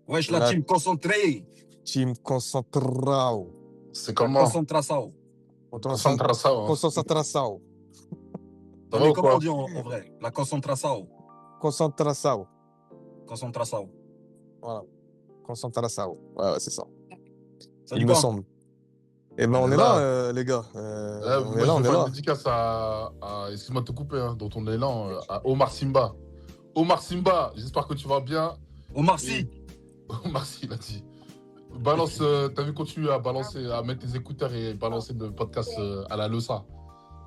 Wesh, la La team concentrée. team Concentrao. C'est comment? Concentration. Concentração. Concentração. Ça Non, va mais ou comment quoi? on dit en vrai? La concentration. Concentração. Concentration. Voilà. Concentração. Ouais, c'est ça. Ça Il dit me quoi? semble. Eh ben, on est Là, là, les gars. On est moi, là, je on veux est faire une là. dédicace excuse-moi de te couper, hein, dont on est là, à Omar Simba. Omar Simba, j'espère que tu vas bien. Omar Sy. Omar Sy, il a dit. Balance, t'as vu, continue à balancer, à mettre tes écouteurs et balancer le podcast à la Leusa.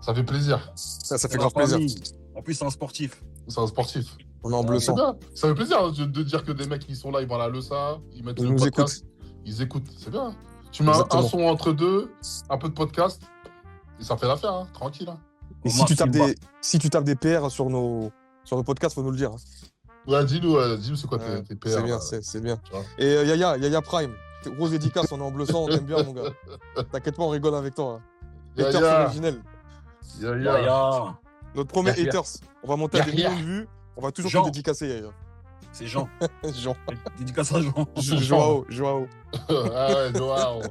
Ça fait plaisir. Ça fait C'est la grave plaisir. famille. En plus, c'est un sportif. C'est un sportif. On est en bleu C'est sang. bien. Ça fait plaisir hein, de dire que des mecs qui sont là, ils vont à la Leusa, ils mettent Ils le nous podcast, écoutent. ils écoutent. C'est bien. Tu mets un Exactement. son entre deux, un peu de podcast, et ça fait l'affaire, hein, tranquille. Hein. Et si Omar tu tapes Simba. si tu tapes des PR sur nos podcasts, faut nous le dire. Hein. Ouais, dis-nous c'est quoi tes PR C'est bien, là, c'est bien. tu vois. Et Yaya Prime, grosse dédicace, on est en bleu sang, on t'aime bien, mon gars. T'inquiète pas, on rigole avec toi. Hein. Haters Yaya. originel. Yaya. Notre premier Yaya. haters. On va monter à des Yaya. millions de vues. On va toujours Jean. te dédicacer, Yaya. C'est Jean. Jean. Dédicace à Jean. Joao. Ah ouais, Joao.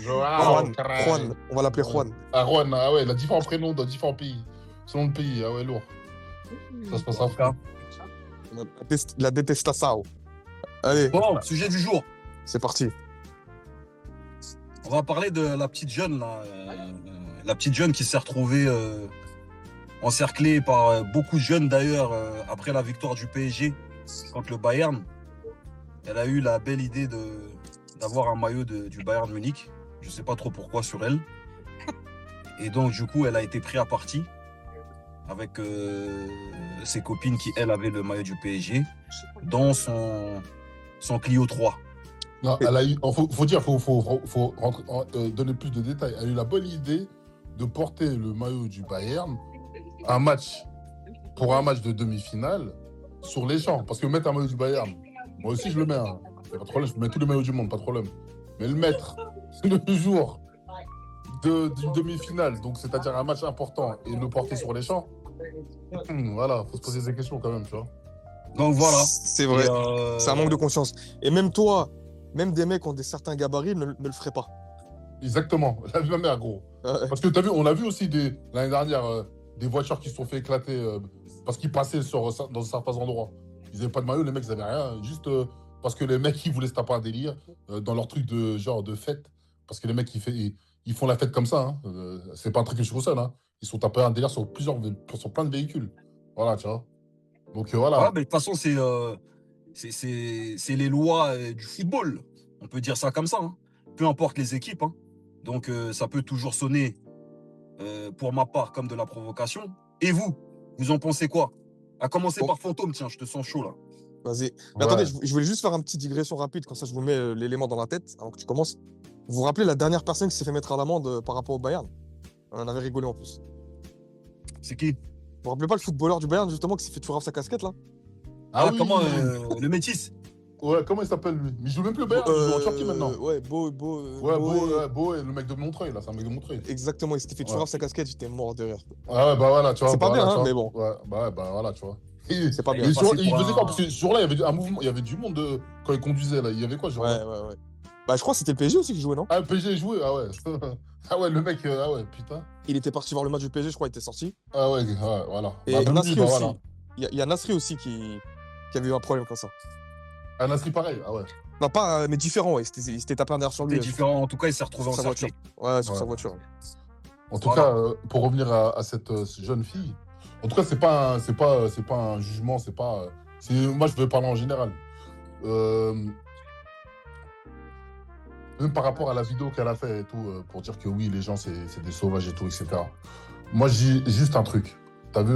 Juan. On va l'appeler Juan. Ah, Juan, ah ouais, il a différents prénoms dans différents pays. Selon le pays, ah ouais, lourd. Ça se passe à fond. La détestation. Allez, Bon, sujet du jour. c'est parti. On va parler de la petite jeune, là. La petite jeune qui s'est retrouvée encerclée par beaucoup de jeunes, d'ailleurs, après la victoire du PSG contre le Bayern. Elle a eu la belle idée d'avoir un maillot du Bayern Munich. Je ne sais pas trop pourquoi sur elle. Et donc, du coup, elle a été prise à partie avec ses copines qui, elles, avaient le maillot du PSG dans son Clio 3. Non, elle a eu, faut dire, faut donner plus de détails. Elle a eu la bonne idée de porter le maillot du Bayern pour un match de demi-finale sur les champs. Parce que mettre un maillot du Bayern, moi aussi je le mets, hein. Pas de problème, je mets tous les maillots du monde, pas de problème. Mais le mettre le jour d'une demi-finale, donc c'est-à-dire un match important, et le porter sur les champs, voilà, faut se poser des questions quand même, tu vois. Donc voilà. C'est vrai. Et, C'est un manque de conscience. Et même toi, même des mecs qui ont certains gabarits ne le feraient pas. Exactement, la vie de ma mère, gros. Ouais. Parce que t'as vu, on a vu aussi l'année dernière des voitures qui se sont fait éclater parce qu'ils passaient dans certains endroits. Ils n'avaient pas de maillot, les mecs ils n'avaient rien, juste parce que les mecs ils voulaient se taper un délire dans leur truc de genre de fête. Parce que les mecs ils font la fête comme ça. Hein. C'est pas un truc que je fais seul. Hein. Ils sont tapés un délire sur plein de véhicules. Voilà, tu vois. Donc voilà. Ouais, mais de toute façon, c'est les lois du football. On peut dire ça comme ça. Hein. Peu importe les équipes. Hein. Donc ça peut toujours sonner, pour ma part, comme de la provocation. Et vous en pensez quoi? À commencer par Fantôme, tiens, je te sens chaud là. Vas-y. Mais Ouais. attendez, je voulais juste faire une petite digression rapide, comme ça je vous mets l'élément dans la tête avant que tu commences. Vous vous rappelez la dernière personne qui s'est fait mettre à l'amende par rapport au Bayern? On en avait rigolé en plus. C'est qui? Vous vous rappelez pas le footballeur du Bayern justement qui s'est fait tuer sa casquette là? Ah, oui. comment le métis? Ouais, comment il s'appelle lui? Mais il joue même plus au Bayern, il joue en Turquie maintenant. Ouais, Beau, Beau, et le mec de Montreuil, là, c'est un mec de Montreuil. exactement, il s'était fait tuer sa casquette, j'étais mort de rire. Ah ouais, bah voilà, tu vois. C'est pas bah, bien, voilà, hein, tu mais vois. bon. Ouais, bah voilà, tu vois. C'est pas bien. Et Il est passé il pour faisait un- quoi? Parce que ce jour-là, il y avait un mouvement, il y avait du monde quand il conduisait, là. Il y avait quoi, ce jour-là? Ouais. Bah je crois que c'était le PSG aussi qui jouait, non? Ah, le PSG jouait, ah ouais. Ah ouais, le mec, ah ouais, putain. Il était parti voir le match du PSG, je crois, il était sorti. Ah ouais, voilà. Et Bah, même Nasri lui, bah, aussi. voilà. Il y a Nasri aussi qui avait eu un problème comme ça. Ah, Nasri, pareil, ah ouais. Non, pas, mais différent, ouais. Il s'était tapé un derrière sur lui. C'était différent. En tout cas, il s'est retrouvé Sur sa encerclé. voiture. Ouais, sur Ouais. sa voiture. En tout Voilà. cas, pour revenir à cette jeune fille, en tout cas, c'est pas un jugement, moi, je veux parler en général. Même par rapport à la vidéo qu'elle a fait et tout, pour dire que oui, les gens, c'est des sauvages et tout, etc. Moi, je dis juste un truc. T'as vu,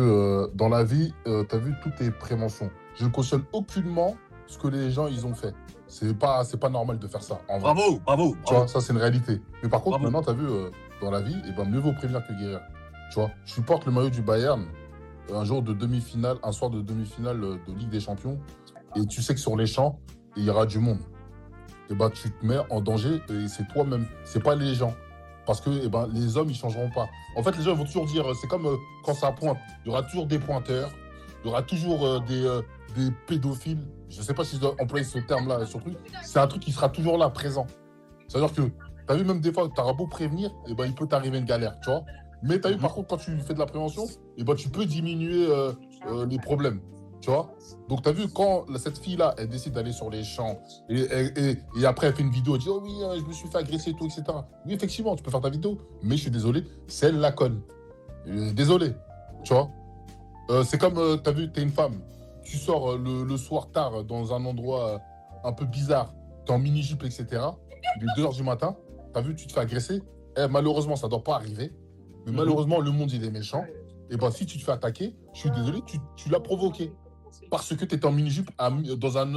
dans la vie, t'as vu toutes tes préventions. Je ne cautionne aucunement ce que les gens, ils ont fait. C'est pas normal de faire ça, en vrai. Bravo. Tu vois, ça, c'est une réalité. Mais par contre, Bravo. maintenant, t'as vu, dans la vie, eh ben, mieux vaut prévenir que guérir. Tu vois, je supporte le maillot du Bayern un soir de demi-finale de Ligue des Champions, et tu sais que sur les champs, il y aura du monde. Et ben, tu te mets en danger, et c'est toi-même, c'est pas les gens. Parce que eh ben, les hommes, ils changeront pas. En fait, les gens vont toujours dire, c'est comme quand ça pointe, il y aura toujours des pointeurs, il y y aura toujours des pédophiles. Je ne sais pas si je dois employer ce terme-là sur le truc. C'est un truc qui sera toujours là, présent. C'est-à-dire que, tu as vu, même des fois, tu auras beau prévenir, et ben, il peut t'arriver une galère, tu vois. Mais tu as vu, par contre, quand tu fais de la prévention, et ben, tu peux diminuer les problèmes, tu vois. Donc, tu as vu, quand cette fille-là, elle décide d'aller sur les champs, et après, elle fait une vidéo, elle dit, oh oui, je me suis fait agresser et tout, etc. Oui, effectivement, tu peux faire ta vidéo, mais je suis désolé, c'est elle la conne. Désolé, tu vois. C'est comme, tu as vu, tu es une femme, tu sors le soir tard dans un endroit un peu bizarre, tu es en mini-jupe, etc. Il est 2 h du matin, tu as vu, tu te fais agresser. Malheureusement, ça ne doit pas arriver. Mais malheureusement, le monde, il est méchant. Et ben, si tu te fais attaquer, je suis désolé, tu l'as provoqué. Parce que tu étais en mini-jupe dans un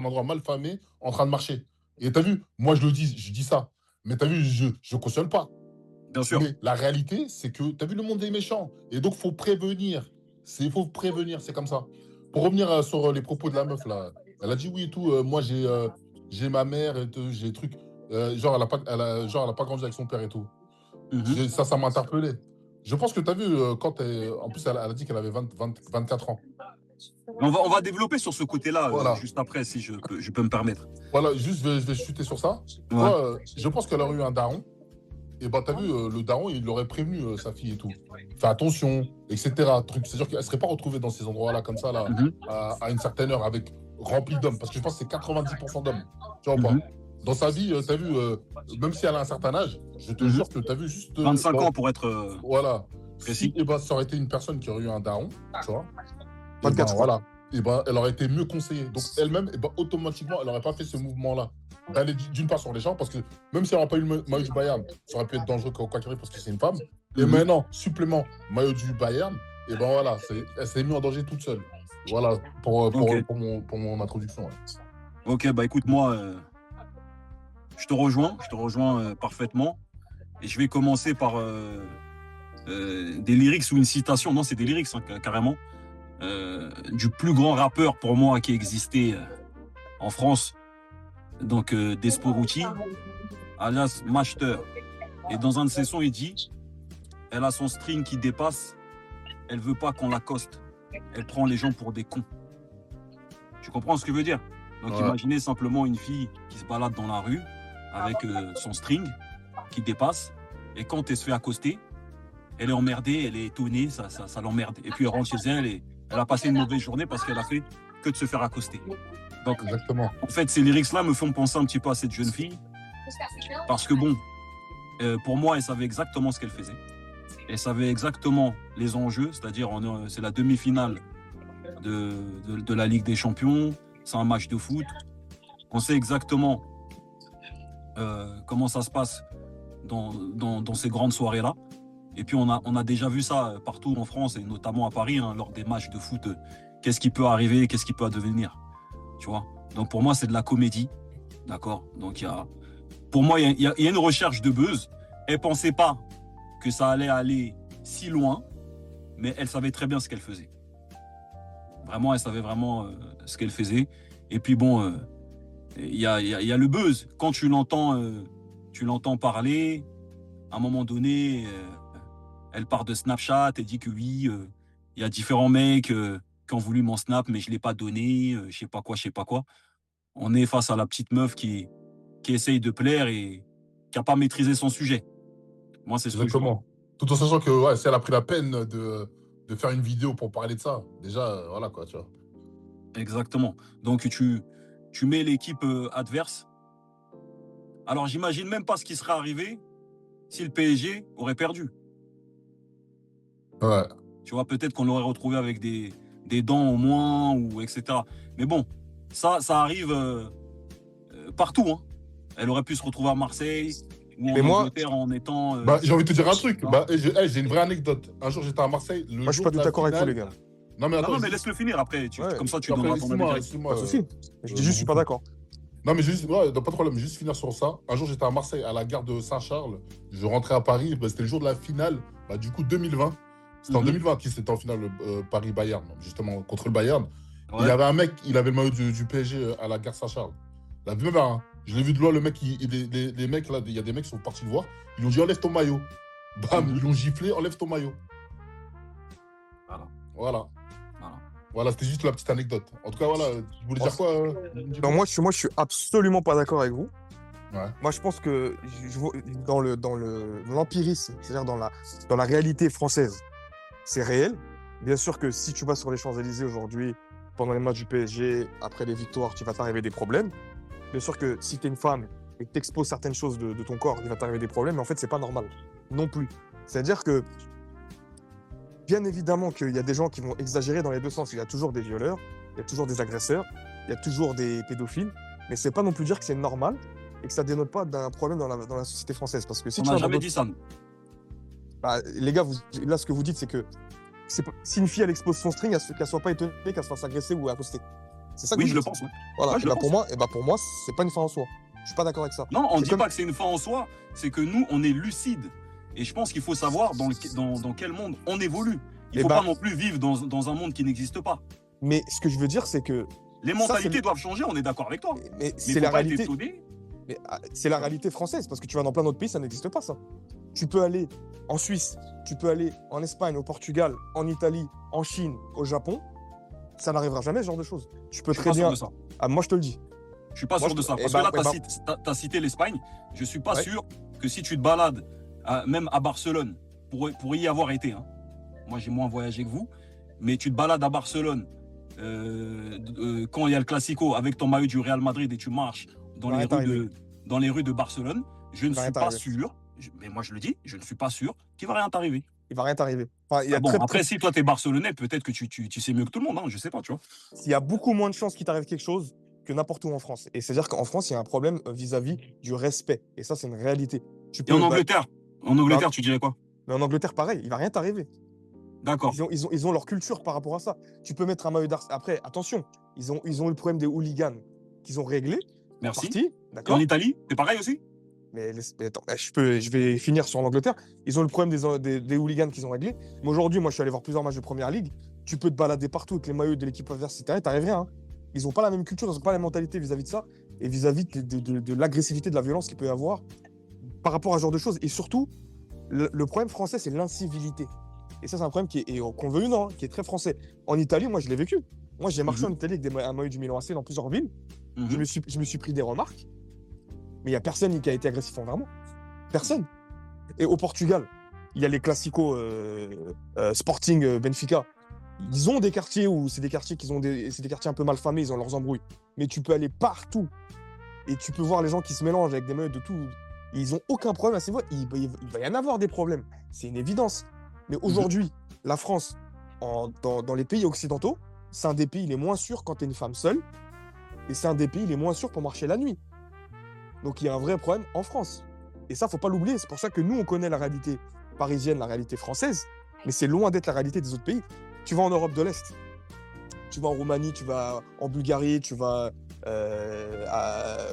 endroit mal famé, en train de marcher. Et tu as vu, moi, je dis ça. Mais tu as vu, je ne cautionne pas. Bien sûr. Mais la réalité, c'est que tu as vu, le monde est méchant. Et donc, il faut prévenir. Il faut prévenir, c'est comme ça. Pour revenir sur les propos de la meuf, là, elle a dit oui et tout. Moi, j'ai ma mère, et j'ai des trucs. Genre, elle a pas grandi avec son père et tout. Ça m'a interpellé. Je pense que tu as vu, en plus, elle a dit qu'elle avait 24 ans. On va développer sur ce côté-là Voilà. juste après, si je peux me permettre. Voilà, juste, je vais chuter sur ça. Ouais. Moi, je pense qu'elle aurait eu un daron. Et ben, t'as vu, le daron, il l'aurait prévenu, sa fille et tout. Fais attention, etc. C'est-à-dire qu'elle ne serait pas retrouvée dans ces endroits-là, comme ça, là, à une certaine heure, avec rempli d'hommes. Parce que je pense que c'est 90% d'hommes. Tu vois pas. Dans sa vie, t'as vu, même si elle a un certain âge, je te jure que t'as vu juste. 25 ans pour être. Voilà. Précis. Et ben, ça aurait été une personne qui aurait eu un daron, tu vois. 24 voilà. Et ben, elle aurait été mieux conseillée. Donc, elle-même, et ben, automatiquement, elle n'aurait pas fait ce mouvement-là. D'aller d'une part sur les champs, parce que même si elle n'aurait pas eu le maillot du Bayern, ça aurait pu être dangereux quoi qu'il arrive parce que c'est une femme. Et maintenant, supplément, maillot du Bayern, et ben voilà, elle s'est mise en danger toute seule. Voilà, pour mon introduction. Ouais. Ok, bah écoute, moi, je te rejoins parfaitement. Et je vais commencer par des lyrics ou une citation. Non, c'est des lyrics, hein, carrément. Du plus grand rappeur pour moi qui existait en France. Donc, Desporuti, alias Master. Et dans un de ses sons, il dit « Elle a son string qui dépasse, elle veut pas qu'on l'accoste. Elle prend les gens pour des cons. » Tu comprends ce que je veux dire? Donc, imaginez simplement une fille qui se balade dans la rue avec son string qui dépasse. Et quand elle se fait accoster, elle est emmerdée, elle est étonnée, ça l'emmerde. Et puis, elle rentre chez elle et elle a passé une mauvaise journée parce qu'elle a fait que de se faire accoster. Donc, exactement. En fait, ces lyrics-là me font penser un petit peu à cette jeune fille. Parce que bon, pour moi, elle savait exactement ce qu'elle faisait. Elle savait exactement les enjeux, c'est-à-dire c'est la demi-finale de la Ligue des Champions, c'est un match de foot. On sait exactement comment ça se passe dans ces grandes soirées-là. Et puis, on a déjà vu ça partout en France, et notamment à Paris, hein, lors des matchs de foot. Qu'est-ce qui peut arriver, qu'est-ce qui peut advenir, tu vois. Donc, pour moi, c'est de la comédie, d'accord. Donc, pour moi, il y a une recherche de buzz. Elle ne pensait pas que ça allait aller si loin, mais elle savait très bien ce qu'elle faisait. Vraiment, elle savait vraiment ce qu'elle faisait. Et puis, bon, il y a le buzz. Quand tu l'entends parler, à un moment donné, elle part de Snapchat, elle dit que oui, il y a différents mecs qui ont voulu mon Snap, mais je ne l'ai pas donné, je sais pas quoi. On est face à la petite meuf qui essaye de plaire et qui n'a pas maîtrisé son sujet. Moi, c'est ce que je vois. Tout en sachant que si elle a pris la peine de faire une vidéo pour parler de ça, déjà, voilà quoi, tu vois. Exactement. Donc, tu mets l'équipe adverse. Alors, j'imagine même pas ce qui serait arrivé si le PSG aurait perdu. Ouais. Tu vois, peut-être qu'on l'aurait retrouvé avec des dents au moins, ou etc. Mais bon, ça arrive partout. Hein. Elle aurait pu se retrouver à Marseille ou en Angleterre en étant... j'ai envie de te dire un truc. J'ai une vraie anecdote. Un jour, j'étais à Marseille. Moi, je suis pas tout d'accord avec vous, les gars. Non, mais attends. Non, mais laisse-le finir après. Comme ça, tu donneras ton avis. Pas de souci. Je dis juste, je suis pas d'accord. Non, mais juste, pas de problème, juste finir sur ça. Un jour, j'étais à Marseille, à la gare de Saint-Charles. Je rentrais à Paris. C'était le jour de la finale, du coup, 2020. C'était en 2020 qui c'était en finale Paris-Bayern, justement, contre le Bayern. Ouais. Il y avait un mec, il avait le maillot du PSG à la gare Saint-Charles. La même hein. Je l'ai vu de loin, le mec, les mecs, là, il y a des mecs qui sont partis le voir. Ils lui ont dit, enlève ton maillot. Bam, ils l'ont giflé, enlève ton maillot. Voilà. Voilà, c'était juste la petite anecdote. En tout cas, voilà, tu voulais dire quoi Non, moi, je suis absolument pas d'accord avec vous. Ouais. Moi, je pense que dans l'empirisme, c'est-à-dire dans la réalité française, c'est réel. Bien sûr que si tu vas sur les Champs-Élysées aujourd'hui, pendant les matchs du PSG, après les victoires, tu vas t'arriver des problèmes. Bien sûr que si tu es une femme et que tu exposes certaines choses de ton corps, il va t'arriver des problèmes, mais en fait, c'est pas normal non plus. C'est-à-dire que, bien évidemment, qu'il y a des gens qui vont exagérer dans les deux sens. Il y a toujours des violeurs, il y a toujours des agresseurs, il y a toujours des pédophiles, mais c'est pas non plus dire que c'est normal et que ça dénote pas d'un problème dans la société française. Parce que si On tu n'a vas jamais dit ça. bah, les gars, là, ce que vous dites, c'est que si une fille elle expose son string, qu'elle soit pas étonnée qu'elle se fasse agresser ou accoster. C'est ça que Oui, vous je le dites. pense. Ouais. Voilà. Ouais, Et je le pense. pour moi, c'est pas une fin en soi. Je suis pas d'accord avec ça. Non, on ne C'est dit comme- pas que c'est une fin en soi, c'est que nous, on est lucide. Et je pense qu'il faut savoir dans quel monde on évolue. Il ne Eh faut ben- pas non plus vivre dans un monde qui n'existe pas. Mais ce que je veux dire, c'est que Les Ça, mentalités c'est- doivent changer, on est d'accord avec toi. mais Mais c'est faut la pas être réalité. étonné. C'est la réalité française parce que tu vas dans plein d'autres pays, ça n'existe pas ça. Tu peux aller en Suisse, tu peux aller en Espagne, au Portugal, en Italie, en Chine, au Japon, ça n'arrivera jamais ce genre de choses. Tu peux Je suis très pas sûr bien. de ça. Ah, moi, je te le dis. Je suis pas Moi, sûr de ça. eh Parce ben- que là, eh tu as cité l'Espagne. Je suis pas Ouais. sûr que si tu te balades, même à Barcelone, pour y avoir été, hein. Moi j'ai moins voyagé que vous, mais tu te balades à Barcelone quand il y a le Classico avec ton maillot du Real Madrid et tu marches dans Va les rien dans les rues de Barcelone, je ne Va rien suis pas t'arriver. sûr, mais moi je le dis, je ne suis pas sûr qu'il va rien t'arriver. Il va rien t'arriver. Enfin, il y a Ah bon, très, après, si toi, tu es Barcelonais, peut-être que tu sais mieux que tout le monde, hein, je sais pas, tu vois. il y a beaucoup moins de chances qu'il t'arrive quelque chose que n'importe où en France. Et c'est-à-dire qu'en France, il y a un problème vis-à-vis du respect. Et ça, c'est une réalité. Tu Et en peux, bah, Angleterre, tu dirais quoi? mais en Angleterre, pareil, il va rien t'arriver. D'accord, Ils ont leur culture par rapport à ça. Tu peux mettre un maillot d'Arsenal. Après, attention, ils ont eu le problème des hooligans qu'ils ont réglé. En merci. partie, Et en d'accord. Italie, c'est pareil aussi? Mais attends, je vais finir sur l'Angleterre. Ils ont le problème des hooligans qu'ils ont réglé. Mais aujourd'hui, moi, je suis allé voir plusieurs matchs de Première Ligue. Tu peux te balader partout avec les maillots de l'équipe adverse, etc. T'arrives rien. Hein. Ils n'ont pas la même culture, ils n'ont pas la même mentalité vis-à-vis de ça et vis-à-vis de l'agressivité, de la violence qu'il peut y avoir par rapport à ce genre de choses. Et surtout, le problème français, c'est l'incivilité. Et ça, c'est un problème qu'on veut ou non, qui est très français. En Italie, moi, je l'ai vécu. Moi, j'ai marché en Italie avec un maillot du Milan AC dans plusieurs villes. Je me suis pris des remarques, mais il n'y a personne qui a été agressif envers moi. Personne. Et au Portugal, il y a les classicos Sporting Benfica. Ils ont des quartiers où c'est des quartiers c'est des quartiers un peu mal famés, ils ont leurs embrouilles. Mais tu peux aller partout et tu peux voir les gens qui se mélangent avec des maillots de tout. Ils ont aucun problème à ces voix. Il va y en avoir des problèmes. C'est une évidence. Mais aujourd'hui, la France, dans les pays occidentaux, c'est un des pays les moins sûrs quand tu es une femme seule. Et c'est un des pays les moins sûrs pour marcher la nuit. Donc il y a un vrai problème en France. Et ça, faut pas l'oublier. C'est pour ça que nous, on connaît la réalité parisienne, la réalité française. Mais c'est loin d'être la réalité des autres pays. Tu vas en Europe de l'Est. Tu vas en Roumanie, tu vas en Bulgarie, tu vas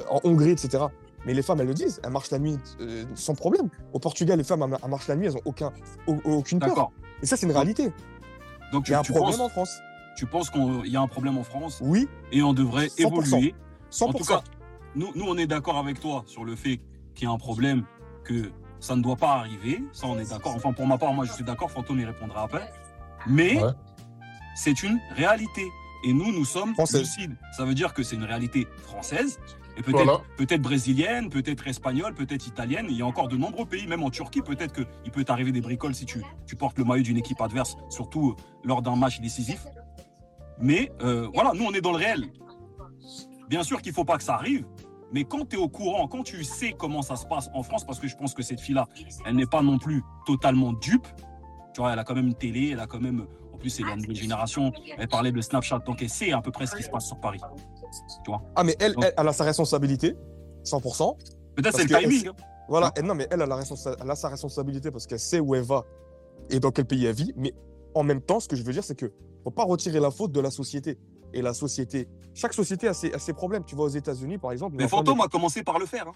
en Hongrie, etc. Mais les femmes, elles le disent, elles marchent la nuit sans problème. Au Portugal, les femmes, elles marchent la nuit, elles n'ont aucune peur. D'accord. Et ça, c'est une réalité. Donc, Il y a un problème en France. tu penses qu'il y a un problème en France Oui, et on devrait 100%. évoluer. 100%. En tout cas, nous, on est d'accord avec toi sur le fait qu'il y a un problème, que ça ne doit pas arriver. Ça, on est d'accord. Enfin, pour ma part, moi, je suis d'accord. Fantôme y répondra après. Mais Ouais. c'est une réalité. Et nous sommes Française. lucides. Ça veut dire que c'est une réalité française et Voilà. peut-être brésilienne, peut-être espagnole, peut-être italienne. Il y a encore de nombreux pays, même en Turquie, peut-être qu'il peut t'arriver des bricoles si tu portes le maillot d'une équipe adverse, surtout lors d'un match décisif. Mais voilà, nous, on est dans le réel. Bien sûr qu'il ne faut pas que ça arrive, mais quand tu es au courant, quand tu sais comment ça se passe en France, parce que je pense que cette fille-là, elle n'est pas non plus totalement dupe. Tu vois, elle a quand même une télé, elle a quand même... En plus, c'est la nouvelle génération. Elle parlait de Snapchat, donc elle sait à peu près ce qui se passe sur Paris. Tu vois. Ah, mais elle a sa responsabilité, 100%. Peut-être c'est le Parce que timing. Hein. Voilà, non, mais elle a sa responsabilité parce qu'elle sait où elle va et dans quel pays elle vit. Mais en même temps, ce que je veux dire, c'est qu'il ne faut pas retirer la faute de la société. Et la société, chaque société a ses problèmes. Tu vois, aux États-Unis, par exemple. Mais Fantôme a commencé par le faire. Hein.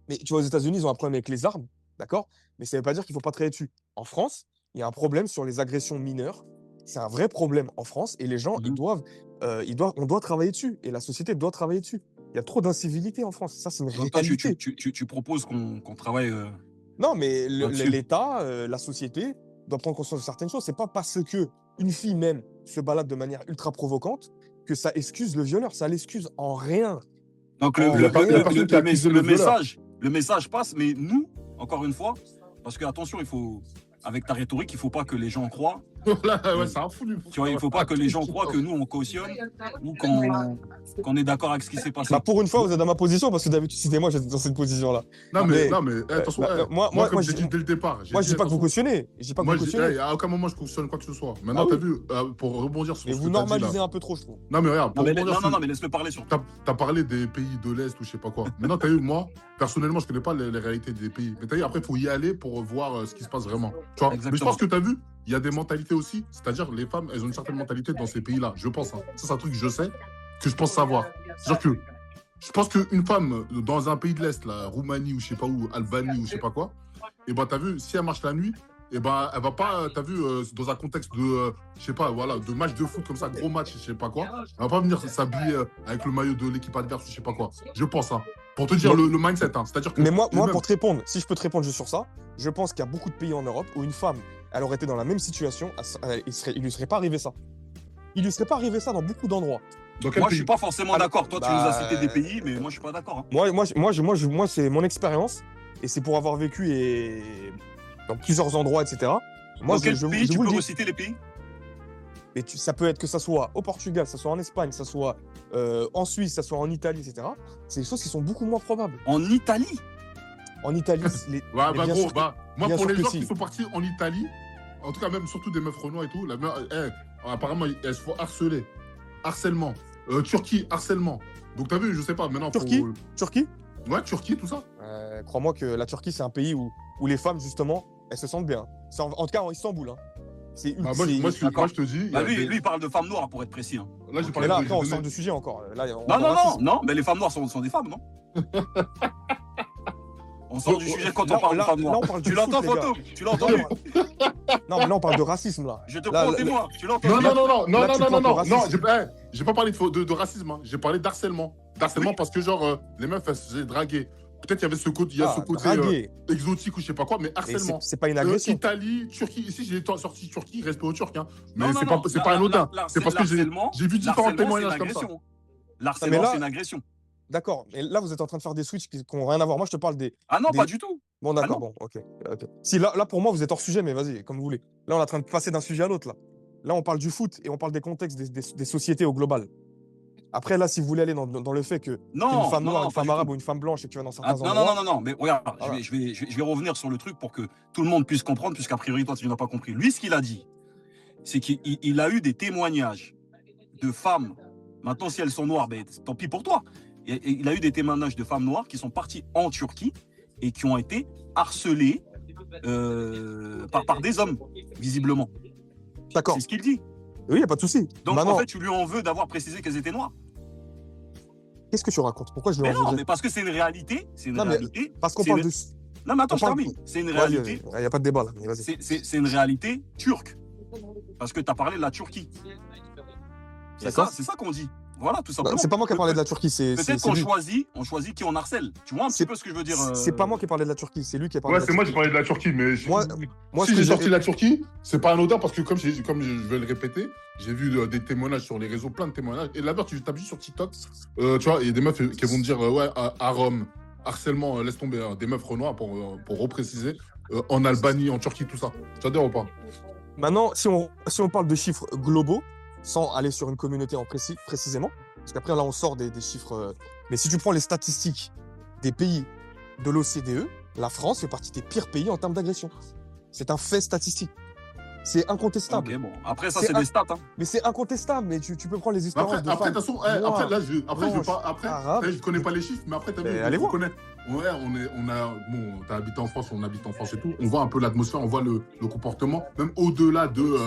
Mais tu vois, aux États-Unis, ils ont un problème avec les armes, d'accord? Mais ça ne veut pas dire qu'il ne faut pas travailler dessus. En France, il y a un problème sur les agressions mineures. C'est un vrai problème en France et les gens, on doit travailler dessus et la société doit travailler dessus. Il y a trop d'incivilité en France. Ça, c'est une Donc toi, réalité. tu proposes qu'on travaille... Non, mais là-dessus. l'État, la société doit prendre conscience de certaines choses. C'est pas parce que une fille même se balade de manière ultra provocante, que ça excuse le violeur. Ça l'excuse en rien. Donc Oh, il y a personne qui a accusé le violeur. le message passe, mais nous, encore une fois, parce que attention, avec ta rhétorique, il ne faut pas que les gens croient. Ouais, c'est un fou, lui. Tu vois, il ne faut pas que les gens croient que nous, on cautionne ou qu'on est d'accord avec ce qui s'est passé. Bah, pour une fois, vous êtes dans ma position, parce que d'habitude, c'était moi, j'étais dans cette position-là. Non, mais attention, comme je j'ai dit dès le départ. Moi, je dis pas que vous cautionnez. Moi, à aucun moment, je cautionne quoi que ce soit. Maintenant, t'as vu, pour rebondir sur Et ce que vous t'as dit, normalisez là. un peu trop, je trouve. Non, mais regarde. Non, mais laisse-le parler sur. T'as parlé des pays de l'Est ou je sais pas quoi. Maintenant, t'as vu, moi, personnellement, je connais pas les réalités des pays. Mais t'as vu, après, il faut y aller pour voir ce qui se passe vraiment. Tu vois. Exactement. Mais je pense que t'as vu, il y a des mentalités aussi. C'est-à-dire, les femmes, elles ont une certaine mentalité dans ces pays-là. Je pense. Ça, c'est un truc que je sais, que je pense savoir. C'est-à-dire que je pense qu'une femme dans un pays de l'Est, la Roumanie ou je sais pas où, Albanie ou je sais pas quoi, et ben t'as vu, si elle marche la nuit, et ben elle va pas, t'as vu, dans un contexte de, je sais pas, voilà, de match de foot comme ça, gros match, je sais pas quoi, elle va pas venir s'habiller avec le maillot de l'équipe adverse ou je sais pas quoi. Je pense, hein. Pour te dire le mindset, hein. C'est-à-dire que. Mais moi, pour te répondre, si je peux te répondre juste sur ça, je pense qu'il y a beaucoup de pays en Europe où une femme, elle aurait été dans la même situation, il lui serait pas arrivé ça. Il lui serait pas arrivé ça dans beaucoup d'endroits. Moi, je suis pas forcément d'accord. Toi, tu nous as cité des pays, mais moi, je suis pas d'accord. Hein. Moi, c'est mon expérience et c'est pour avoir vécu dans plusieurs endroits, etc. Moi, Dans quel pays tu vous peux le dis. reciter les pays? Et ça peut être que ça soit au Portugal, ça soit en Espagne, ça soit en Suisse, ça soit en Italie, etc. C'est des choses qui sont beaucoup moins probables. En Italie? En Italie, Ouais, bah bien gros, sûr que- moi, bien pour sûr les que gens si. qui sont partis en Italie, en tout cas, même surtout des meufs renois et tout, apparemment, elles se font harceler. Harcèlement. Turquie, harcèlement. Donc, t'as vu, je sais pas, maintenant. Turquie. Ouais, Turquie, tout ça. Crois-moi que la Turquie, c'est un pays où les femmes, justement, elles se sentent bien. En tout cas, en Istanbul. Hein. C'est Bah, moi, je te dis. Bah, lui, il parle de femmes noires, pour être précis. Hein. Là, j'ai Mais parlé là, de. après, on sort du sujet encore. Là, Non, mais les femmes noires sont des femmes, non? On sort du sujet quand on parle de femmes noires. Là, on parle Tu du l'entends, foot, les Phantom? Tu l'as entendu? Non, mais là, on parle de racisme, là. Je te Là, prends au là, témoin. Tu l'entends? Non, Là, tu parles de non, racisme. j'ai pas parlé de racisme, hein. J'ai parlé d'harcèlement. D'harcèlement parce que, genre, les meufs, elles se faisaient draguer. Peut-être qu'il y avait ce côté, draguer. Exotique ou je sais pas quoi, mais Et harcèlement. c'est pas une agression. Italie, Turquie. Ici, j'ai sorti Turquie, respect aux Turcs, hein. Mais Non, c'est pas anodin. C'est parce que j'ai l'harcèlement, vu différents témoignages comme ça. L'harcèlement, là- c'est une agression. D'accord, mais là, vous êtes en train de faire des switches qui n'ont rien à voir. Moi, je te parle des. Ah non, Des- pas du tout. Bon, Ah d'accord, non. bon, ok. Si, là, pour moi, vous êtes hors sujet, mais vas-y, comme vous voulez. Là, on est en train de passer d'un sujet à l'autre, là. Là, on parle du foot et on parle des contextes des sociétés au global. Après, là, si vous voulez aller dans le fait que t'es Non, une femme noire, non, une pas femme du arabe tout. ou une femme blanche et que tu vas dans certains Ah, non, endroits. non, mais regarde, Voilà. je vais revenir sur le truc pour que tout le monde puisse comprendre, puisqu'a priori, toi, tu n'as pas compris. Lui, ce qu'il a dit, c'est qu'il a eu des témoignages de femmes. Maintenant, si elles sont noires, ben, tant pis pour toi. Et il a eu des témoignages de femmes noires qui sont parties en Turquie et qui ont été harcelées par des hommes, visiblement. D'accord. C'est ce qu'il dit. Oui, il n'y a pas de souci. Donc, Maintenant, en fait, tu lui en veux d'avoir précisé qu'elles étaient noires. qu'est-ce que tu racontes? Pourquoi je Mais le non, voudrais- mais parce que c'est une réalité. C'est une Non, mais réalité. Parce qu'on c'est parle une- de. Non, mais attends, on je parle- termine. C'est une Vas-y, réalité. il n'y a pas de débat là. Mais vas-y. C'est une réalité turque. Parce que tu as parlé de la Turquie. D'accord. C'est ça qu'on dit. Voilà, tout Non, simplement. c'est pas moi qui ai parlé de la Turquie, c'est Peut-être qu'on lui. choisit qui on harcèle. Tu vois un petit peu ce que je veux dire. C'est pas moi qui ai parlé de la Turquie, c'est lui qui a parlé Ouais, de la c'est moi, j'ai Turquie. parlé de la Turquie, mais. Moi, Si ce que j'ai sorti la Turquie, c'est pas anodin parce que comme je vais le répéter, j'ai vu des témoignages sur les réseaux, plein de témoignages. Et là-bas, tu tapes juste sur TikTok, tu vois, il y a des meufs qui vont te dire ouais, à Rome, harcèlement, laisse tomber, hein, des meufs renois pour repréciser, en Albanie, en Turquie, tout ça. Tu vas dire ou pas? Maintenant, si on parle de chiffres globaux, sans aller sur une communauté précisément, parce qu'après là on sort des chiffres. Mais si tu prends les statistiques des pays de l'OCDE, la France fait partie des pires pays en termes d'agression. C'est un fait statistique. C'est incontestable. Ok, bon. Après, ça, C'est c'est des stats. Hein. Mais c'est incontestable. Mais tu peux prendre les expériences de Après, de femmes toute façon, noires, après, là, je blanches, pas, après, arabes. je connais pas les chiffres, mais après, t'as vu, allez on voir. connaît. Ouais, bon, t'as habité en France, on habite en France et tout. On voit un peu l'atmosphère, on voit le comportement, même au-delà de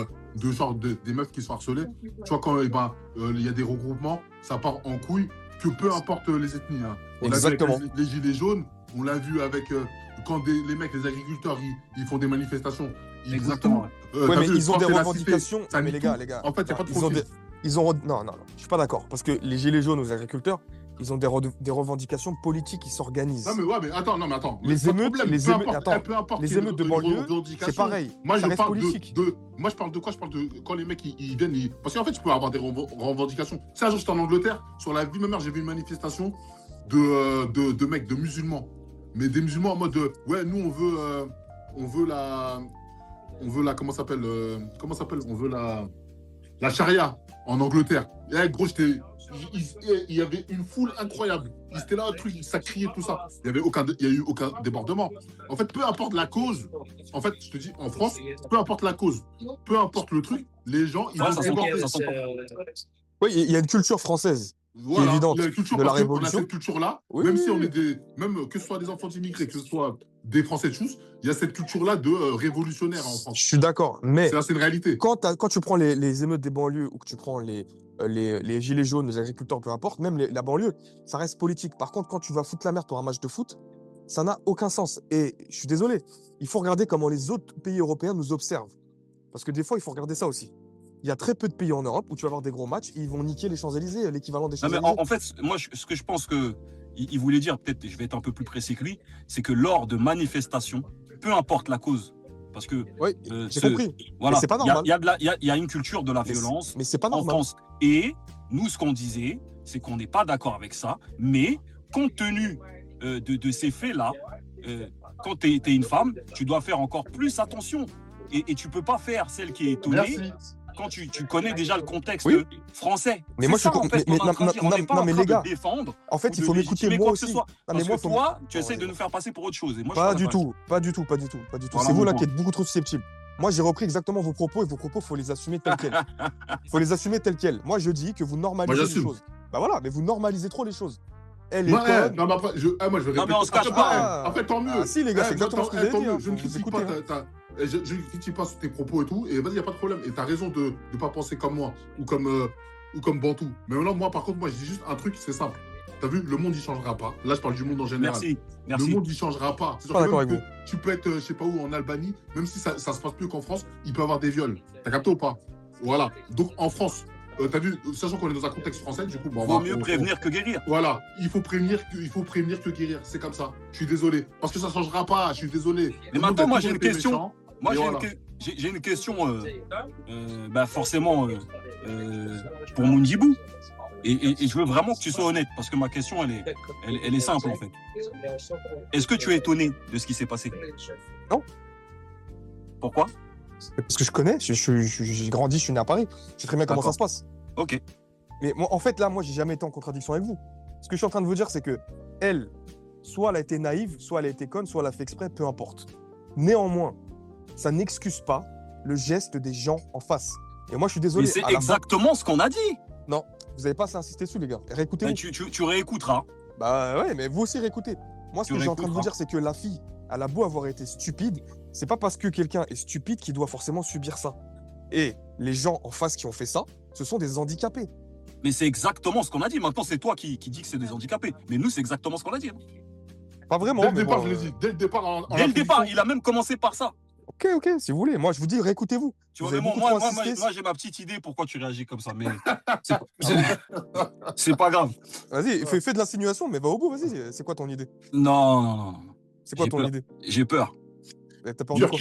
genre des meufs qui sont harcelées. Tu vois, quand il y a des regroupements, ça part en couille, que peu importe les ethnies. Hein. On l'a vu avec Exactement. les gilets jaunes, on l'a vu avec quand les mecs, les agriculteurs, ils font des manifestations. Ils Exactement. brûlent tout. Ouais, T'as mais vu, ils ont quand des c'est la revendications. cité, ça Mais nique les tout. gars. En fait, il n'y a pas de ils ont profil. des- Non, je suis pas d'accord. Parce que les gilets jaunes aux agriculteurs, ils ont des revendications politiques qui s'organisent. Non, mais ouais, mais attends, non, mais attends. Les Pas de émeutes, problème, les peu émeutes- importe, attends, peu importe les qu'il y ait émeutes de une banlieue, revendication. c'est pareil. Moi, Ça je reste parle politique. moi, je parle de quoi? Je parle de quand les mecs, ils viennent. Parce qu'en fait, tu peux avoir des revendications. C'est un jour, j'étais en Angleterre, sur la vie de ma mère, j'ai vu une manifestation de mecs, de musulmans. Mais des musulmans en mode, ouais, nous, on veut la, comment ça s'appelle, on veut la charia en Angleterre. Et là, gros, il y avait une foule incroyable. Ils étaient là, un truc, ça criait, tout ça. Il y a eu aucun débordement. En fait, peu importe la cause, en fait, je te dis, en France, peu importe la cause, peu importe le truc, les gens, ils vont ça déborder. s'entend. Oui, il y a une culture française Voilà, évidente il y a une culture de la parce qu'on a Révolution. cette culture-là, Oui, même oui, si on oui. est même que ce soit des enfants d'immigrés, que ce soit des Français de tous, il y a cette culture-là de révolutionnaire en Je France. suis d'accord, mais C'est une réalité. quand tu prends les émeutes des banlieues ou que tu prends les gilets jaunes, les agriculteurs, peu importe, même la banlieue, ça reste politique. Par contre, quand tu vas foutre la merde pour un match de foot, ça n'a aucun sens. Et je suis désolé, il faut regarder comment les autres pays européens nous observent. Parce que des fois, il faut regarder ça aussi. Il y a très peu de pays en Europe où tu vas avoir des gros matchs, ils vont niquer les Champs-Élysées, l'équivalent des Non, mais Champs-Élysées. en fait, moi, ce que je pense que il voulait dire, peut-être, je vais être un peu plus précis que lui, c'est que lors de manifestations, peu importe la cause, parce que Oui, j'ai compris. voilà, Mais c'est pas normal. il y a une culture de la Mais violence mais c'est pas en normal. France. Et nous, ce qu'on disait, c'est qu'on n'est pas d'accord avec ça, mais compte tenu de ces faits-là, quand tu es une femme, tu dois faire encore plus attention. Et tu peux pas faire celle qui est étonnée Merci. quand tu connais déjà le contexte Oui. français. Mais C'est moi, ça, je suis en fait, mais- qu'on est en train de dire. On n'est pas non, en mais train les gars, de défendre en fait, ou il de faut m'écouter légitimer moi quoi que ce aussi. soit. Non, mais Parce moi, que faut toi, tu Non, essayes de vas-y. nous faire passer pour autre chose. Et moi, je Pas suis du pas d'accord. tout, pas du tout, pas du tout, pas du tout. Voilà C'est mon vous là point. qui êtes beaucoup trop susceptibles. Moi, j'ai repris exactement vos propos et vos propos, faut les assumer tels quels. Faut les assumer tels quels. Moi, je dis que vous Moi, normalisez les j'assume. choses. Bah voilà, mais vous normalisez trop les choses. Elle est Moi, conne. non, mais après, moi, je vais Non, mais répéter. on se cache Après, pas. après, tant mieux. Ah, si, les gars, c'est Moi, exactement ce que vous avez tant dit. mieux. Hein. Je ne Faut vous critique écouter. pas, Hein. je ne critique pas tes propos et tout. Et vas-y, il n'y a pas de problème. Et tu as raison de ne pas penser comme moi ou comme Bantou. Mais maintenant, moi, par contre, moi, je dis juste un truc, c'est simple. Tu as vu, le monde, il ne changera pas. Là, je parle du monde en général. Merci, Le merci. monde, il ne changera pas. C'est sûr Pas que d'accord même avec que tu peux être, je sais pas où, en Albanie, même si ça se passe mieux qu'en France, il peut y avoir des viols. T'as capté ou pas? Voilà. Donc, en France, t'as vu, sachant qu'on est dans un contexte français, du coup, bon, Vaut mieux prévenir que guérir. voilà, il faut prévenir que guérir. C'est comme ça. Je suis désolé. Parce que ça ne changera pas. Je suis désolé. Mais Le monde maintenant, a moi, toujours j'ai une été question. méchant. Moi, Et j'ai voilà. j'ai une question, forcément, pour Mundibou. Et je veux vraiment que tu sois honnête, parce que ma question, elle est simple, en fait. Est-ce que tu es étonné de ce qui s'est passé? Non. Pourquoi? Parce que je connais, j'ai grandi, je suis né à Paris. Je sais très bien comment ça se passe. Ok. Mais moi, en fait, là, moi, j'ai jamais été en contradiction avec vous. Ce que je suis en train de vous dire, c'est que elle, soit elle a été naïve, soit elle a été conne, soit elle a fait exprès, peu importe. Néanmoins, ça n'excuse pas le geste des gens en face. Et moi, je suis désolé. Mais c'est à la fin- exactement ce qu'on a dit. Non, vous n'avez pas à insister dessus, les gars. Réécoutez-vous. Tu réécouteras. Bah ouais, mais vous aussi réécoutez. Moi, ce Tu que j'ai en train de vous réécouteras. dire, c'est que la fille, elle a beau avoir été stupide, c'est pas parce que quelqu'un est stupide qu'il doit forcément subir ça. Et les gens en face qui ont fait ça, ce sont des handicapés. Mais c'est exactement ce qu'on a dit. Maintenant, c'est toi qui dis que c'est des handicapés. Mais nous, c'est exactement ce qu'on a dit. Pas vraiment. Dès le mais départ, bon, je l'ai dit. Dès le départ, en Dès le départ, introduction. il a même commencé par ça. Ok, si vous voulez. Moi, je vous dis, réécoutez-vous. Tu Vous vois, avez mais beaucoup moi, trop moi, insisté. moi, j'ai ma petite idée pourquoi tu réagis comme ça. Mais c'est pas grave. Vas-y, fais de l'insinuation, mais va au bout, vas-y. C'est quoi ton idée? Non. C'est quoi J'ai ton peur. idée? J'ai peur. T'as peur de quoi?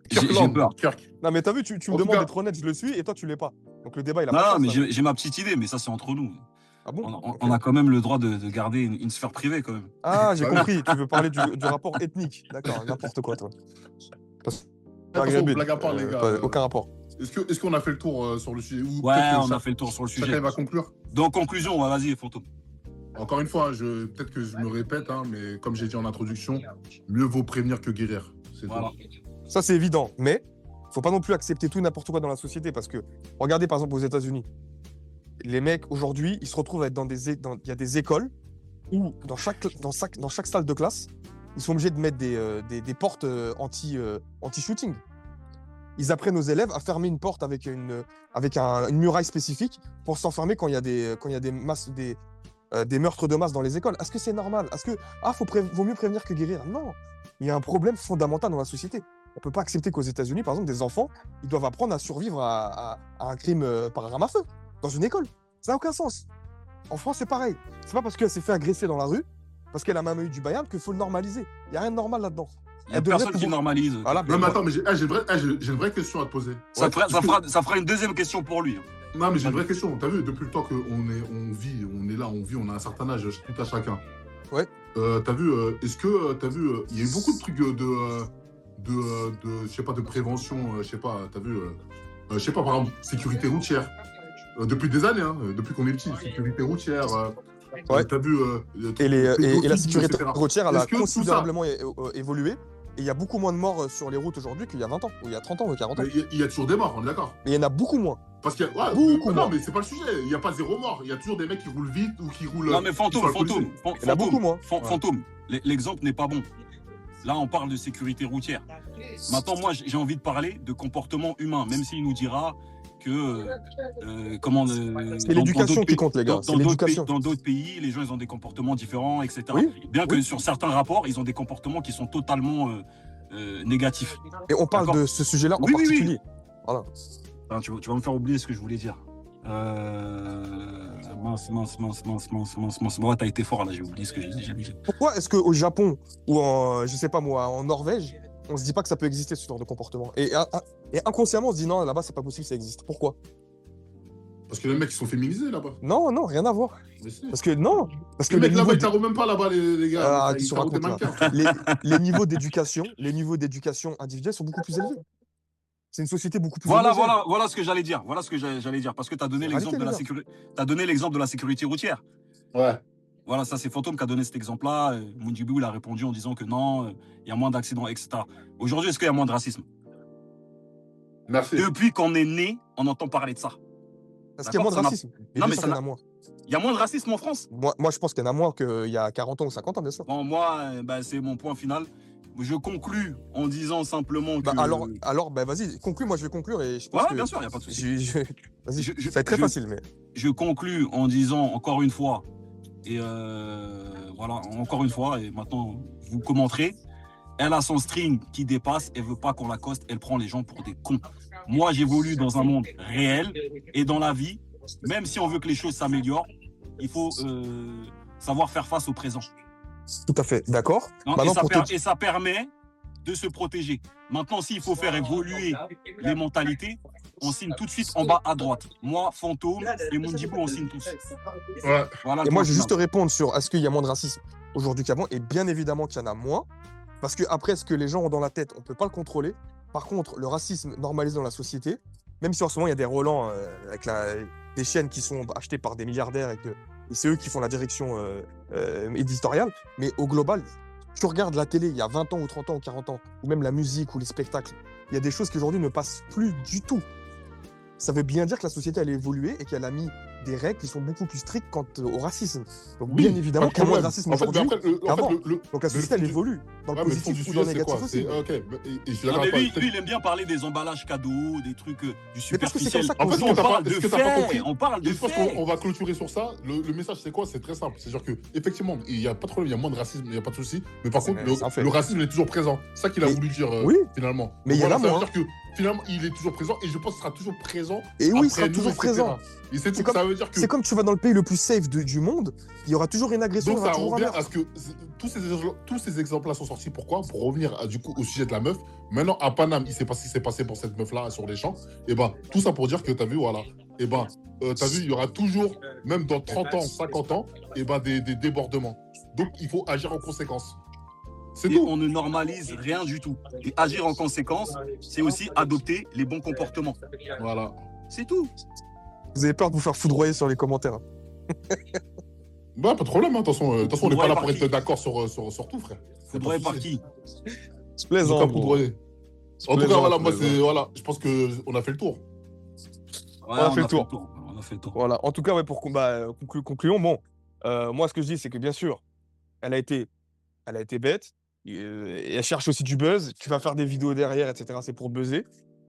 J'ai peur. Kirk. Non, mais t'as vu, tu me En tout demandes cas- d'être honnête, je le suis, et toi, tu l'es pas. Donc le débat, il a Non, pas de sens, mais là. j'ai ma petite idée, mais ça, c'est entre nous. Ah bon? On a quand même le droit de garder une sphère privée, quand même. Ah, j'ai Bah oui. compris. Tu veux parler du rapport ethnique. D'accord, n'importe quoi, toi. Pas Attention, agréable. blague à part, les gars. Aucun rapport. Est-ce qu'on a fait le tour sur le sujet? Ou Ouais, peut-être que on a fait le tour sur le chacun sujet. va conclure. Donc, conclusion, ouais, vas-y, Fantôme. Encore une fois, peut-être que je me répète, hein, mais comme j'ai dit en introduction, mieux vaut prévenir que guérir. C'est Voilà. tout. Ça, c'est évident. Mais faut pas non plus accepter tout et n'importe quoi dans la société parce que, regardez par exemple aux États-Unis, les mecs aujourd'hui, ils se retrouvent à être il y a des écoles où dans chaque salle de classe, ils sont obligés de mettre des portes anti-shooting. Ils apprennent aux élèves à fermer une porte avec une muraille spécifique pour s'enfermer quand il y a des meurtres de masse dans les écoles. Est-ce que c'est normal? Est-ce que vaut mieux prévenir que guérir? Non. Il y a un problème fondamental dans la société. On ne peut pas accepter qu'aux États-Unis, par exemple, des enfants, ils doivent apprendre à survivre à un crime par arme à feu dans une école. Ça n'a aucun sens. En France, c'est pareil. C'est pas parce qu'elle s'est fait agresser dans la rue, parce qu'elle a même eu du Bayern, qu'il faut le normaliser. Il n'y a rien de normal là-dedans. Il n'y a Elle devrait personne qui pouvoir- normalise. Voilà, Non, mais moi- attends, mais j'ai une vraie question à te poser. Ça Parce que- ça fera une deuxième question pour lui. Non, mais j'ai une vraie question. T'as vu, depuis le temps qu'on vit, on a un certain âge, tout à chacun. Ouais. T'as vu, est-ce que t'as vu, il y a eu beaucoup de trucs je sais pas, de prévention, je sais pas, t'as vu, je sais pas, par exemple, sécurité routière. Depuis des années, hein, depuis qu'on est petit, sécurité routière. Ouais. T'as vu. Et la pédophilie, sécurité etc. routière, elle a Est-ce que tout ça- considérablement évolué. Et il y a beaucoup moins de morts sur les routes aujourd'hui qu'il y a 20 ans, ou il y a 30 ans, ou 40 ans. Mais il y a toujours des morts, on est d'accord. Mais il y en a beaucoup moins. Parce qu'il y a. Ouais, Beaucoup non, moins. mais c'est pas le sujet. Il n'y a pas zéro mort. Il y a toujours des mecs qui roulent vite ou qui roulent. Non, mais qui sont fantôme. alcoolisés. Il y en a beaucoup moins. Fantôme. L'exemple n'est pas bon. Là, on parle de sécurité routière. Maintenant, moi, j'ai envie de parler de comportement humain, même s'il nous dira que. C'est l'éducation qui compte, les gars. C'est l'éducation. Dans d'autres pays, les gens, ils ont des comportements différents, etc. Oui, Bien que oui. sur certains rapports, ils ont des comportements qui sont totalement négatifs. Et on parle D'accord. de ce sujet-là Oui, en oui, oui. particulier. Voilà. Attends, tu vas me faire oublier ce que je voulais dire. Mince. Ouais, t'as été fort là, j'ai oublié ce que j'ai dit. Pourquoi est-ce qu'au Japon ou je sais pas moi, en Norvège, on se dit pas que ça peut exister ce genre de comportement et inconsciemment on se dit non, là-bas c'est pas possible, ça existe. Pourquoi? Parce que les mecs, ils sont féminisés là-bas. Non, rien à voir. Mais si. Parce que parce que Les les mecs là-bas, niveaux ils t'arront même pas là-bas, les gars. Ah, Ils qu'est-ce qu'on t'arront des raconte, là mannequins. les niveaux d'éducation individuelle sont beaucoup plus élevés. C'est une société beaucoup plus Voilà homogène. ce que j'allais dire. Voilà ce que j'allais dire. Parce que tu as donné C'est l'exemple de la réalité, sécurité. T'as donné l'exemple de la sécurité routière. Ouais. Voilà, ça c'est Fantôme qui a donné cet exemple-là. Mounjibou, il a répondu en disant que non, il y a moins d'accidents, etc. Aujourd'hui, est-ce qu'il y a moins de racisme? Merci. Depuis qu'on est né, on entend parler de ça. Parce qu'il y a moins de D'accord, racisme. Et Non, bien mais sûr ça qu'il y en n'a- a moins. Il y a moins de racisme en France. Moi, je pense qu'il y en a moins qu'il y a 40 ans ou 50 ans, bien sûr. Bon, moi, c'est mon point final. Je conclus en disant simplement que. Alors, vas-y, conclue, moi je vais conclure et je pense Voilà, que... bien sûr, il n'y a pas de souci. Vas-y, Je- ça va être très je- facile, mais... Je conclus en disant encore une fois, et voilà, encore une fois, et maintenant vous commenterez, elle a son string qui dépasse, elle veut pas qu'on l'accoste, elle prend les gens pour des cons. Moi, j'évolue dans un monde réel et dans la vie, même si on veut que les choses s'améliorent, il faut savoir faire face au présent. Tout à fait, d'accord. Hein, Maintenant, et ça permet de se protéger. Maintenant, s'il faut faire évoluer les mentalités, on signe tout de suite en bas à droite. Moi, Fantôme et Mounjibou, on signe tous. Ouais. Voilà. Et moi, je vais juste te répondre sur est-ce qu'il y a moins de racisme aujourd'hui qu'avant, et bien évidemment qu'il y en a moins, parce que après, ce que les gens ont dans la tête, on ne peut pas le contrôler. Par contre, le racisme normalisé dans la société, même si en ce moment, il y a des relents avec des chaînes qui sont achetées par des milliardaires et c'est eux qui font la direction éditoriale, mais au global, tu regardes la télé il y a 20 ans ou 30 ans ou 40 ans, ou même la musique ou les spectacles, il y a des choses qui aujourd'hui ne passent plus du tout. Ça veut bien dire que la société elle a évolué et qu'elle a mis des règles qui sont beaucoup plus strictes quant au racisme. Donc bien évidemment qu'il y a moins de racisme aujourd'hui qu'avant. Donc la société elle évolue dans le Ouais, mais le fond positif du ou dans le sujet, c'est quoi? négatif aussi. Ok, et je suis Non, d'accord mais avec toi. lui, il aime bien parler des emballages cadeaux, des trucs du Mais parce que c'est comme superficiel. ça qu'on En fait, vit. ce que On t'as parle pas- de ce que t'as pas faits, compris, on parle de je pense faits. qu'on va clôturer sur ça. Le message, c'est quoi? C'est très simple. C'est-à-dire que effectivement, il n'y a pas de problème, il y a moins de racisme, il n'y a pas de souci. Mais par contre, c'est un fait. le racisme est toujours présent. C'est ça qu'il a Mais- voulu dire oui. finalement. Mais il y en a ça veut moins. dire que finalement, il est toujours présent et je pense qu'il sera toujours présent. Et oui, il après sera nous, toujours etc. présent. Et c'est tout. comme- Ça veut dire que. C'est comme tu vas dans le pays le plus safe du monde, il y aura toujours une agression, Donc il y aura ça toujours un revient meurtre. à ce que tous ces exemples-là sont sortis. Pourquoi? Pour revenir du coup au sujet de la meuf. Maintenant à Paname, il s'est passé ce qui s'est passé pour cette meuf-là sur les champs. Et ben tout ça pour dire que t'as vu, voilà. Et ben t'as vu, il y aura toujours, même dans 30 ans, 50 ans, et ben des débordements. Donc il faut agir en conséquence. C'est Et tout. on ne normalise rien du tout. Et agir en conséquence, c'est aussi adopter les bons comportements. Voilà. C'est tout. Vous avez peur de vous faire foudroyer sur les commentaires. Bah pas de problème. Hein. De toute façon, on n'est pas Foudroyer là par pour qui? être d'accord sur tout, frère. Foudroyer par qui? C'est On plaisant. pas gros. foudroyer. En tout cas, plaisant, voilà, moi plaisant. c'est voilà, je pense que on a fait le tour. Ouais, a fait le tour. On a fait le tour. Voilà. En tout cas, ouais, pour concluons, bon, moi, ce que je dis, c'est que bien sûr, elle a été bête. Et elle cherche aussi du buzz. Tu vas faire des vidéos derrière, etc. C'est pour buzzer.